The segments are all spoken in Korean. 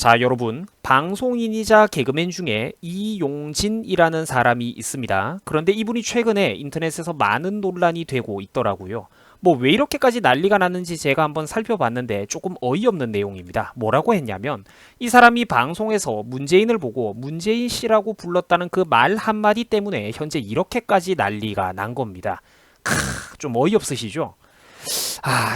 자, 여러분, 방송인이자 개그맨 중에 이용진이라는 사람이 있습니다. 그런데 이분이 최근에 인터넷에서 많은 논란이 되고 있더라고요. 뭐 왜 이렇게까지 난리가 났는지 제가 한번 살펴봤는데 조금 어이없는 내용입니다. 뭐라고 했냐면 이 사람이 방송에서 문재인을 보고 문재인 씨라고 불렀다는 그 말 한마디 때문에 현재 이렇게까지 난리가 난 겁니다. 좀 어이없으시죠?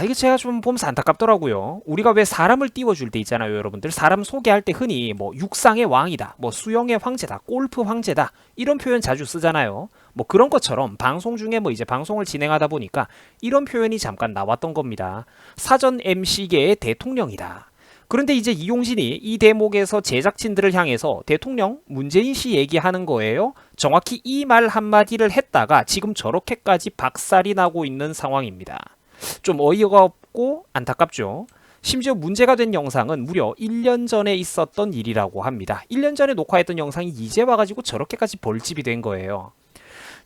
이게 제가 좀 보면서 안타깝더라고요. 우리가 왜 사람을 띄워줄 때 있잖아요, 여러분들. 사람 소개할 때 흔히 뭐 육상의 왕이다, 뭐 수영의 황제다, 골프 황제다 이런 표현 자주 쓰잖아요. 뭐 그런 것처럼 방송 중에 뭐 이제 방송을 진행하다 보니까 이런 표현이 잠깐 나왔던 겁니다. 사전 MC계의 대통령이다. 그런데 이제 이용진이 이 대목에서 제작진들을 향해서 대통령 문재인 씨 얘기하는 거예요. 정확히 이 말 한마디를 했다가 지금 저렇게까지 박살이 나고 있는 상황입니다. 좀 어이가 없고 안타깝죠. 심지어 문제가 된 영상은 무려 1년 전에 있었던 일이라고 합니다. 1년 전에 녹화했던 영상이 이제 와가지고 저렇게까지 벌집이 된 거예요.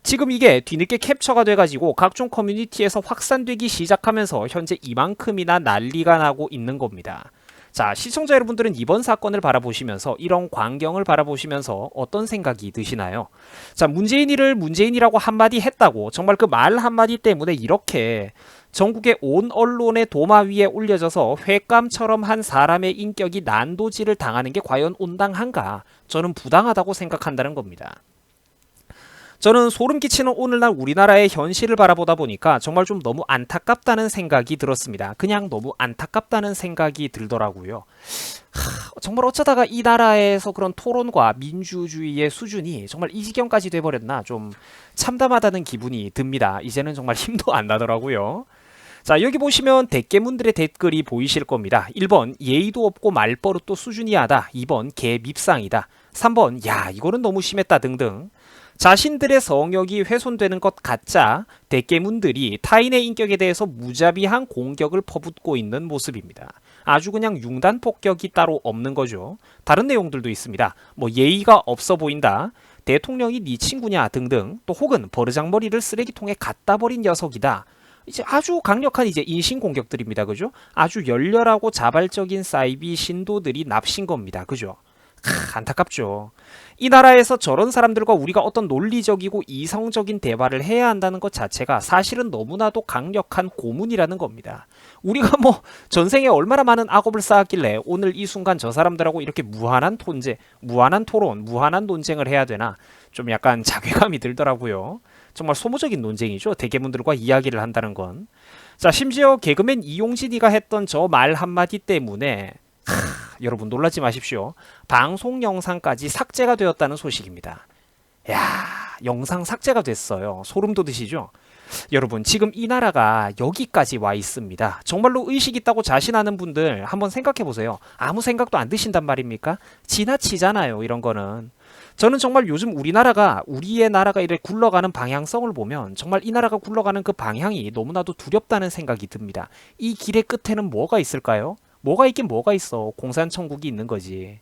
지금 이게 뒤늦게 캡처가 돼가지고 각종 커뮤니티에서 확산되기 시작하면서 현재 이만큼이나 난리가 나고 있는 겁니다. 자, 시청자 여러분들은 이번 사건을 바라보시면서 이런 광경을 바라보시면서 어떤 생각이 드시나요? 자, 문재인이를 문재인이라고 한마디 했다고 정말 그 말 한마디 때문에 이렇게 전국의 온 언론의 도마 위에 올려져서 횟감처럼 한 사람의 인격이 난도질을 당하는 게 과연 온당한가? 저는 부당하다고 생각한다는 겁니다. 저는 소름 끼치는 오늘날 우리나라의 현실을 바라보다 보니까 정말 좀 너무 안타깝다는 생각이 들었습니다. 그냥 너무 안타깝다는 생각이 들더라고요. 정말 어쩌다가 이 나라에서 그런 토론과 민주주의의 수준이 정말 이 지경까지 돼버렸나 좀 참담하다는 기분이 듭니다. 이제는 정말 힘도 안 나더라고요. 자, 여기 보시면 대깨문들의 댓글이 보이실 겁니다. 1번 예의도 없고 말버릇도 수준이 하다. 2번 개 밉상이다. 3번 야 이거는 너무 심했다 등등. 자신들의 성역이 훼손되는 것 같자 대깨문들이 타인의 인격에 대해서 무자비한 공격을 퍼붓고 있는 모습입니다. 아주 그냥 융단 폭격이 따로 없는 거죠. 다른 내용들도 있습니다. 뭐 예의가 없어 보인다. 대통령이 네 친구냐 등등. 또 혹은 버르장머리를 쓰레기통에 갖다 버린 녀석이다. 이제 아주 강력한 이제 인신 공격들입니다. 그죠? 아주 열렬하고 자발적인 사이비 신도들이 납신 겁니다. 그죠? 안타깝죠. 이 나라에서 저런 사람들과 우리가 어떤 논리적이고 이성적인 대화를 해야 한다는 것 자체가 사실은 너무나도 강력한 고문이라는 겁니다. 우리가 뭐 전생에 얼마나 많은 악업을 쌓았길래 오늘 이 순간 저 사람들하고 이렇게 무한한 톤제, 무한한 토론, 무한한 논쟁을 해야 되나 좀 약간 자괴감이 들더라고요. 정말 소모적인 논쟁이죠. 대개문들과 이야기를 한다는 건. 자, 심지어 개그맨 이용진이가 했던 저 말 한마디 때문에 여러분 놀라지 마십시오. 방송 영상까지 삭제가 되었다는 소식입니다. 야, 영상 삭제가 됐어요. 소름 돋으시죠? 여러분 지금 이 나라가 여기까지 와 있습니다. 정말로 의식 있다고 자신하는 분들 한번 생각해 보세요. 아무 생각도 안 드신단 말입니까? 지나치잖아요, 이런 거는. 저는 정말 요즘 우리의 나라가 이렇게 굴러가는 방향성을 보면 정말 이 나라가 굴러가는 그 방향이 너무나도 두렵다는 생각이 듭니다. 이 길의 끝에는 뭐가 있을까요? 뭐가 있긴 뭐가 있어. 공산천국이 있는 거지.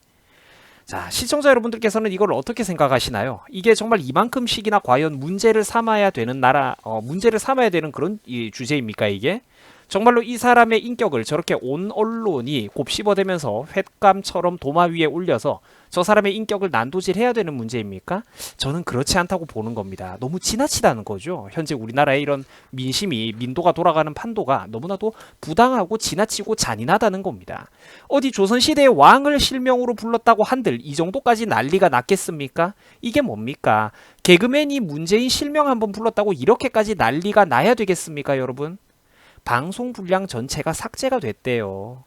자, 시청자 여러분들께서는 이걸 어떻게 생각하시나요? 이게 정말 이만큼씩이나 과연 문제를 삼아야 되는 문제를 삼아야 되는 그런 주제입니까, 이게? 정말로 이 사람의 인격을 저렇게 온 언론이 곱씹어대면서 횟감처럼 도마 위에 올려서 저 사람의 인격을 난도질해야 되는 문제입니까? 저는 그렇지 않다고 보는 겁니다. 너무 지나치다는 거죠. 현재 우리나라의 이런 민도가 돌아가는 판도가 너무나도 부당하고 지나치고 잔인하다는 겁니다. 어디 조선시대의 왕을 실명으로 불렀다고 한들 이 정도까지 난리가 났겠습니까? 이게 뭡니까? 개그맨이 문재인 실명 한번 불렀다고 이렇게까지 난리가 나야 되겠습니까, 여러분? 방송 분량 전체가 삭제가 됐대요.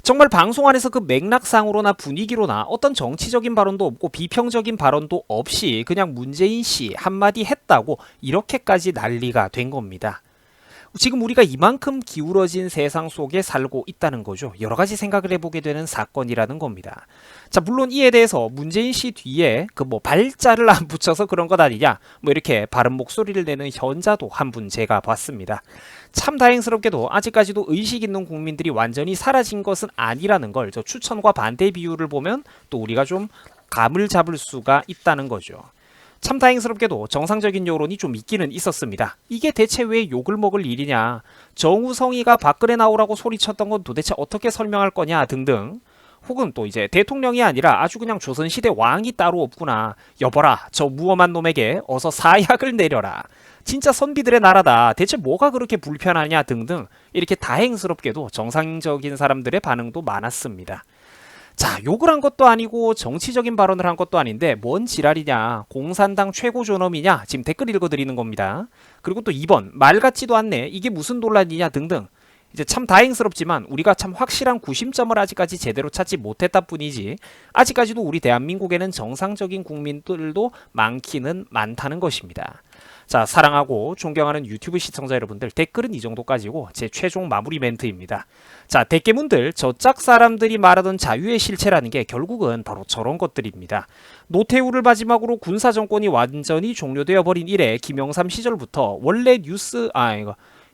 정말 방송 안에서 그 맥락상으로나 분위기로나 어떤 정치적인 발언도 없고 비평적인 발언도 없이 그냥 문재인 씨 한마디 했다고 이렇게까지 난리가 된 겁니다. 지금 우리가 이만큼 기울어진 세상 속에 살고 있다는 거죠. 여러 가지 생각을 해보게 되는 사건이라는 겁니다. 자, 물론 이에 대해서 문재인 씨 뒤에 그 뭐 발자를 안 붙여서 그런 것 아니냐, 뭐 이렇게 바른 목소리를 내는 현자도 한 분 제가 봤습니다. 참 다행스럽게도 아직까지도 의식 있는 국민들이 완전히 사라진 것은 아니라는 걸 저 추천과 반대 비율을 보면 또 우리가 좀 감을 잡을 수가 있다는 거죠. 참 다행스럽게도 정상적인 여론이 좀 있기는 있었습니다. 이게 대체 왜 욕을 먹을 일이냐, 정우성이가 박근혜 나오라고 소리쳤던 건 도대체 어떻게 설명할 거냐 등등, 혹은 또 이제 대통령이 아니라 아주 그냥 조선시대 왕이 따로 없구나, 여보라 저 무엄한 놈에게 어서 사약을 내려라, 진짜 선비들의 나라다, 대체 뭐가 그렇게 불편하냐 등등, 이렇게 다행스럽게도 정상적인 사람들의 반응도 많았습니다. 자, 욕을 한 것도 아니고 정치적인 발언을 한 것도 아닌데 뭔 지랄이냐, 공산당 최고 존엄이냐, 지금 댓글 읽어드리는 겁니다. 그리고 또 2번, 말 같지도 않네, 이게 무슨 논란이냐 등등. 이제 참 다행스럽지만 우리가 참 확실한 구심점을 아직까지 제대로 찾지 못했다 뿐이지, 아직까지도 우리 대한민국에는 정상적인 국민들도 많기는 많다는 것입니다. 자, 사랑하고 존경하는 유튜브 시청자 여러분들, 댓글은 이 정도까지고 제 최종 마무리 멘트입니다. 자, 대깨문들, 저짝 사람들이 말하던 자유의 실체라는 게 결국은 바로 저런 것들입니다. 노태우를 마지막으로 군사정권이 완전히 종료되어 버린 이래 김영삼 시절부터 원래 뉴스,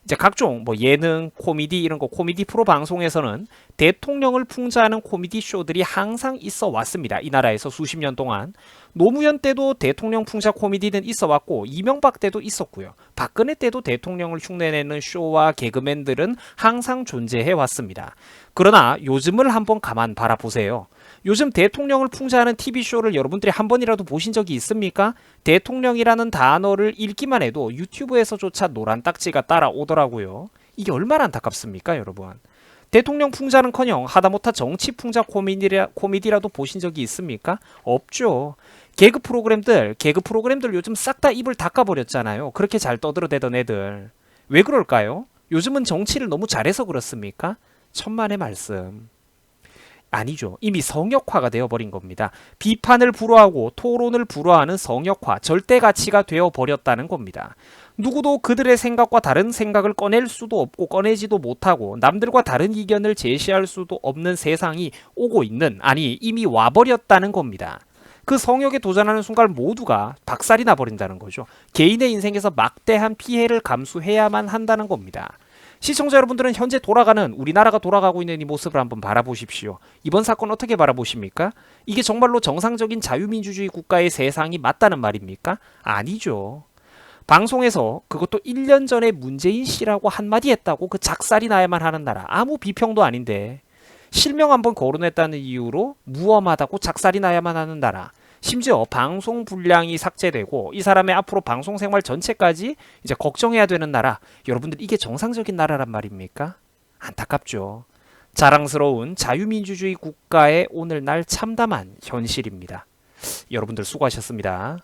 이제 각종 뭐 예능, 코미디 이런 거 코미디 프로 방송에서는 대통령을 풍자하는 코미디 쇼들이 항상 있어 왔습니다. 이 나라에서 수십 년 동안. 노무현 때도 대통령 풍자 코미디는 있어 왔고, 이명박 때도 있었고요. 박근혜 때도 대통령을 흉내내는 쇼와 개그맨들은 항상 존재해 왔습니다. 그러나 요즘을 한번 가만 바라보세요. 요즘 대통령을 풍자하는 TV쇼를 여러분들이 한 번이라도 보신 적이 있습니까? 대통령이라는 단어를 읽기만 해도 유튜브에서조차 노란 딱지가 따라오더라고요. 이게 얼마나 안타깝습니까, 여러분? 대통령 풍자는커녕 하다못해 정치 풍자 코미디라도 보신 적이 있습니까? 없죠. 개그 프로그램들 요즘 싹 다 입을 닦아버렸잖아요. 그렇게 잘 떠들어대던 애들. 왜 그럴까요? 요즘은 정치를 너무 잘해서 그렇습니까? 천만의 말씀. 아니죠. 이미 성역화가 되어버린 겁니다. 비판을 불허하고 토론을 불허하는 성역화, 절대 가치가 되어버렸다는 겁니다. 누구도 그들의 생각과 다른 생각을 꺼낼 수도 없고 꺼내지도 못하고 남들과 다른 의견을 제시할 수도 없는 세상이 오고 있는, 아니 이미 와버렸다는 겁니다. 그 성역에 도전하는 순간 모두가 박살이 나버린다는 거죠. 개인의 인생에서 막대한 피해를 감수해야만 한다는 겁니다. 시청자 여러분들은 현재 돌아가는, 우리나라가 돌아가고 있는 이 모습을 한번 바라보십시오. 이번 사건 어떻게 바라보십니까? 이게 정말로 정상적인 자유민주주의 국가의 세상이 맞다는 말입니까? 아니죠. 방송에서 그것도 1년 전에 문재인 씨라고 한마디 했다고 그 작살이 나야만 하는 나라, 아무 비평도 아닌데 실명 한번 거론했다는 이유로 무엄하다고 작살이 나야만 하는 나라, 심지어 방송 분량이 삭제되고 이 사람의 앞으로 방송 생활 전체까지 이제 걱정해야 되는 나라, 여러분들 이게 정상적인 나라란 말입니까? 안타깝죠. 자랑스러운 자유민주주의 국가의 오늘날 참담한 현실입니다. 여러분들 수고하셨습니다.